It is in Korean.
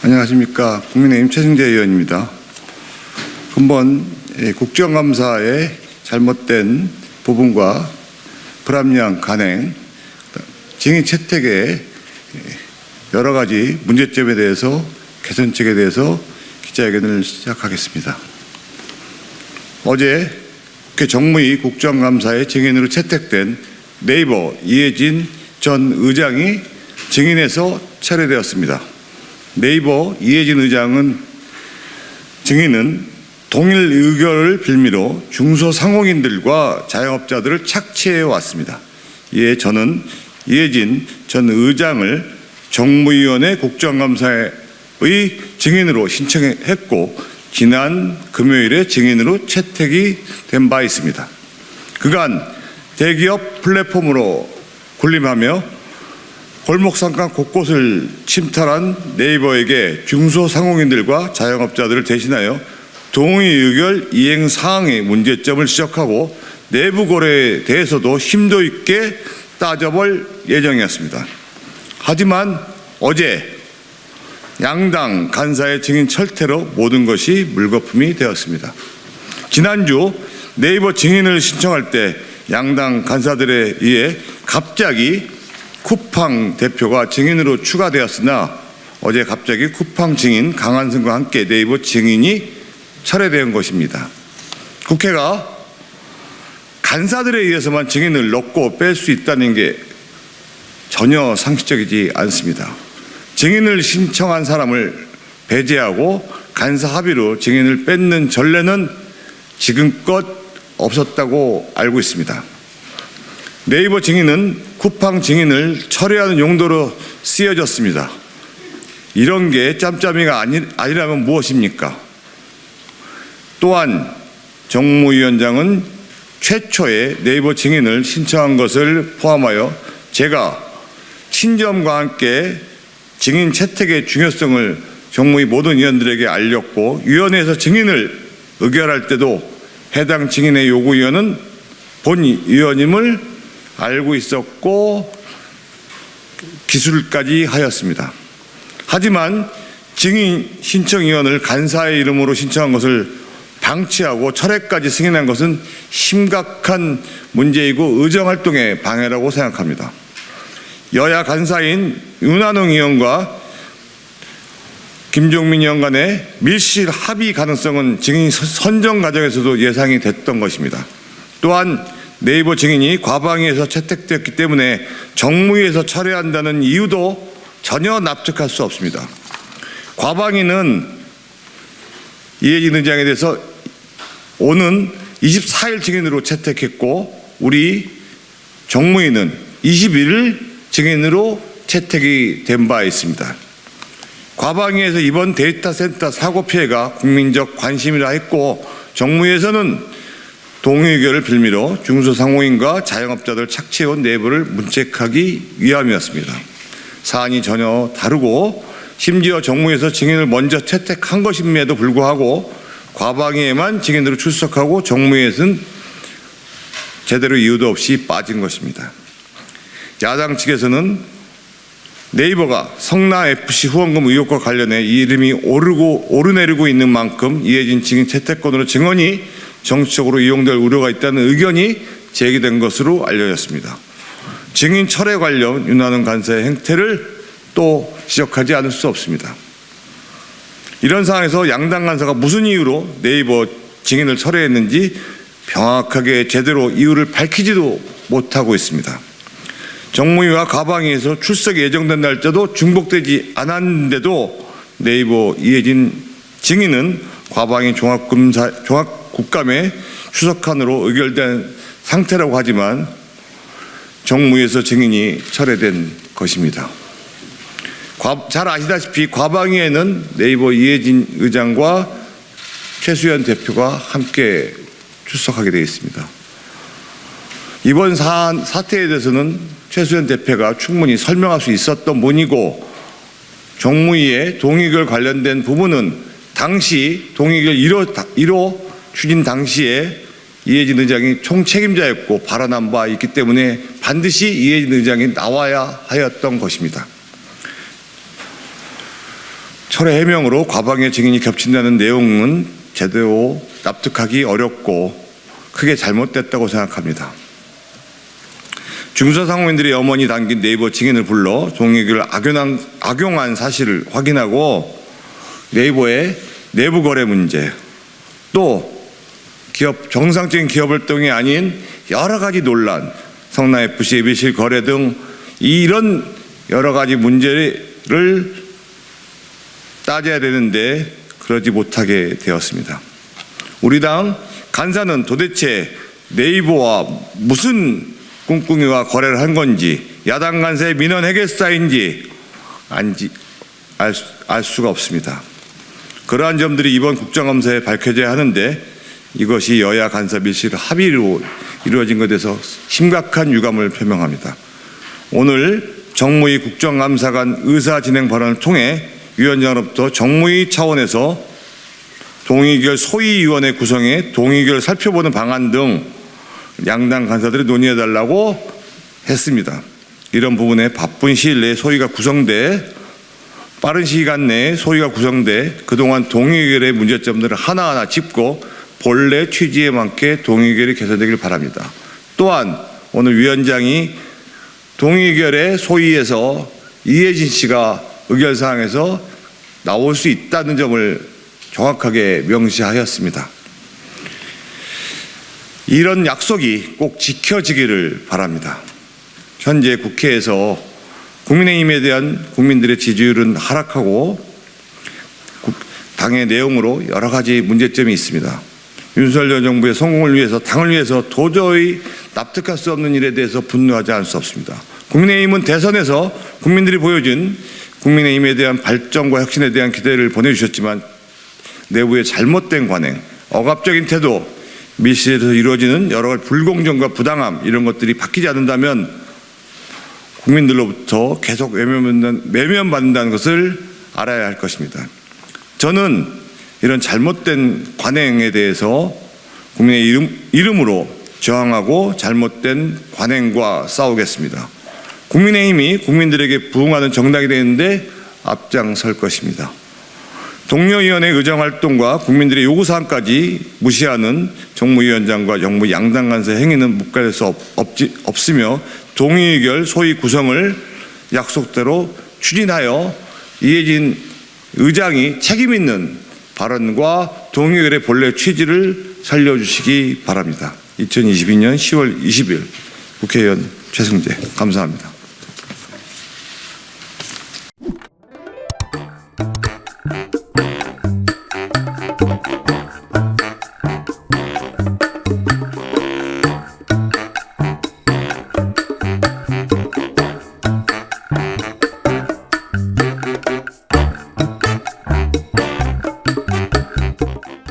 안녕하십니까. 국민의힘 최승재 의원입니다. 근본 국정감사의 잘못된 부분과 불합리한 간행, 증인 채택의 여러 가지 문제점에 대해서 개선책에 대해서 기자회견을 시작하겠습니다. 어제 정무위 국정감사의 증인으로 채택된 네이버 이해진 전 의장이 증인에서 철회되었습니다. 네이버 이해진 증인은 동일 의결을 빌미로 중소상공인들과 자영업자들을 착취해 왔습니다. 이에 저는 이해진 전 의장을 정무위원회 국정감사의 증인으로 신청했고 지난 금요일에 증인으로 채택이 된 바 있습니다. 그간 대기업 플랫폼으로 군림하며 골목상가 곳곳을 침탈한 네이버에게 중소상공인들과 자영업자들을 대신하여 동의 의결 이행 사항의 문제점을 지적하고 내부 거래에 대해서도 심도 있게 따져볼 예정이었습니다. 하지만 어제 양당 간사의 증인 철퇴로 모든 것이 물거품이 되었습니다. 지난주 네이버 증인을 신청할 때 양당 간사들에 의해 갑자기 쿠팡 대표가 증인으로 추가되었으나 어제 갑자기 쿠팡 증인 강한승과 함께 네이버 증인이 철회된 것입니다. 국회가 간사들에 의해서만 증인을 넣고 뺄 수 있다는 게 전혀 상식적이지 않습니다. 증인을 신청한 사람을 배제하고 간사 합의로 증인을 뺏는 전례는 지금껏 없었다고 알고 있습니다. 네이버 증인은 쿠팡 증인을 철회하는 용도로 쓰여졌습니다. 이런 게 짬짬이가 아니라면 무엇입니까? 또한 정무위원장은 최초의 네이버 증인을 신청한 것을 포함하여 제가 친정과 함께 증인 채택의 중요성을 정무위 모든 위원들에게 알렸고 위원회에서 증인을 의결할 때도 해당 증인의 요구위원은 본 위원임을 알고 있었고 기술까지 하였습니다. 하지만 증인 신청위원을 간사의 이름으로 신청한 것을 방치하고 철회까지 승인한 것은 심각한 문제이고 의정활동의 방해라고 생각합니다. 여야 간사인 윤한홍 의원과 김종민 의원 간의 밀실 합의 가능성은 증인 선정 과정에서도 예상이 됐던 것입니다. 또한 네이버 증인이 과방위에서 채택되었기 때문에 정무위에서 철회한다는 이유도 전혀 납득할 수 없습니다. 과방위는 이해진 의장에 대해서 오는 24일 증인으로 채택했고 우리 정무위는 21일 증인으로 채택이 된 바 있습니다. 과방위에서 이번 데이터 센터 사고 피해가 국민적 관심이라 했고 정무위에서는 동의의결을 빌미로 중소상공인과 자영업자들 착취해온 내부를 문책하기 위함이었습니다. 사안이 전혀 다르고 심지어 정무위에서 증인을 먼저 채택한 것임에도 불구하고 과방위에만 증인으로 출석하고 정무위에서는 제대로 이유도 없이 빠진 것입니다. 야당 측에서는 네이버가 성남FC 후원금 의혹과 관련해 이름이 오르내리고 있는 만큼 이해진 증인 채택권으로 증언이 정치적으로 이용될 우려가 있다는 의견이 제기된 것으로 알려졌습니다. 증인 철회 관련 윤한홍 간사의 행태를 또 지적하지 않을 수 없습니다. 이런 상황에서 양당 간사가 무슨 이유로 네이버 증인을 철회했는지 명확하게 제대로 이유를 밝히지도 못하고 있습니다. 정무위와 과방위에서 출석이 예정된 날짜도 중복되지 않았는데도 네이버 이해진 증인은 과방위 종합국감에 추석한으로 의결된 상태라고 하지만 정무위에서 증인이 철회된 것입니다. 잘 아시다시피 과방위에는 네이버 이해진 의장과 최수연 대표가 함께 출석하게 되어 있습니다. 이번 사태에 대해서는 최수연 대표가 충분히 설명할 수 있었던 분이고 정무위의 동의결 관련된 부분은 당시 동의결 1호 추진 당시에 이해진 의장이 총책임자였고 발언한 바 있기 때문에 반드시 이해진 의장이 나와야 하였던 것입니다. 철회 해명으로 과방의 증인이 겹친다는 내용은 제대로 납득하기 어렵고 크게 잘못됐다고 생각합니다. 중서 상호인들의 어머니 담긴 네이버 증인을 불러 동의교를 악용한 사실을 확인하고 네이버의 내부 거래 문제, 또 정상적인 기업 활동이 아닌 여러 가지 논란, 성남FC의 밀실 거래 등 이런 여러 가지 문제를 따져야 되는데 그러지 못하게 되었습니다. 우리 당 간사는 도대체 네이버와 무슨 꿍꿍이와 거래를 한 건지, 야당 간사의 민원 해결사인지 알 수가 없습니다. 그러한 점들이 이번 국정감사에 밝혀져야 하는데 이것이 여야 간사 밀실 합의로 이루어진 것에 대해서 심각한 유감을 표명합니다. 오늘 정무위 국정감사관 의사진행 발언을 통해 위원장으로부터 정무위 차원에서 동의결 소위위원회 구성에 동의결 살펴보는 방안 등 양당 간사들이 논의해달라고 했습니다. 이런 부분에 바쁜 시일 내에 소위가 구성돼 빠른 시간 내에 소위가 구성돼 그동안 동의결의 문제점들을 하나하나 짚고 본래 취지에 맞게 동의결이 개선되길 바랍니다. 또한 오늘 위원장이 동의결의 소위에서 이해진 씨가 의결사항에서 나올 수 있다는 점을 정확하게 명시하였습니다. 이런 약속이 꼭 지켜지기를 바랍니다. 현재 국회에서 국민의힘에 대한 국민들의 지지율은 하락하고 당의 내용으로 여러 가지 문제점이 있습니다. 윤석열 정부의 성공을 위해서 당을 위해서 도저히 납득할 수 없는 일에 대해서 분노하지 않을 수 없습니다. 국민의힘은 대선에서 국민들이 보여준 국민의힘에 대한 발전과 혁신에 대한 기대를 보내주셨지만 내부의 잘못된 관행, 억압적인 태도, 밀실에서 이루어지는 여러 가지 불공정과 부당함 이런 것들이 바뀌지 않는다면 국민들로부터 계속 외면받는다는 것을 알아야 할 것입니다. 저는 이런 잘못된 관행에 대해서 국민의 이름으로 저항하고 잘못된 관행과 싸우겠습니다. 국민의힘이 국민들에게 부응하는 정당이 되는데 앞장설 것입니다. 동료위원회 의정활동과 국민들의 요구사항까지 무시하는 정무위원장과 정무 양당 간사의 행위는 묵과할 수 없으며 동의결 소위 구성을 약속대로 추진하여 이해진 의장이 책임 있는 발언과 동의결의 본래 취지를 살려주시기 바랍니다. 2022년 10월 20일 국회의원 최승재 감사합니다.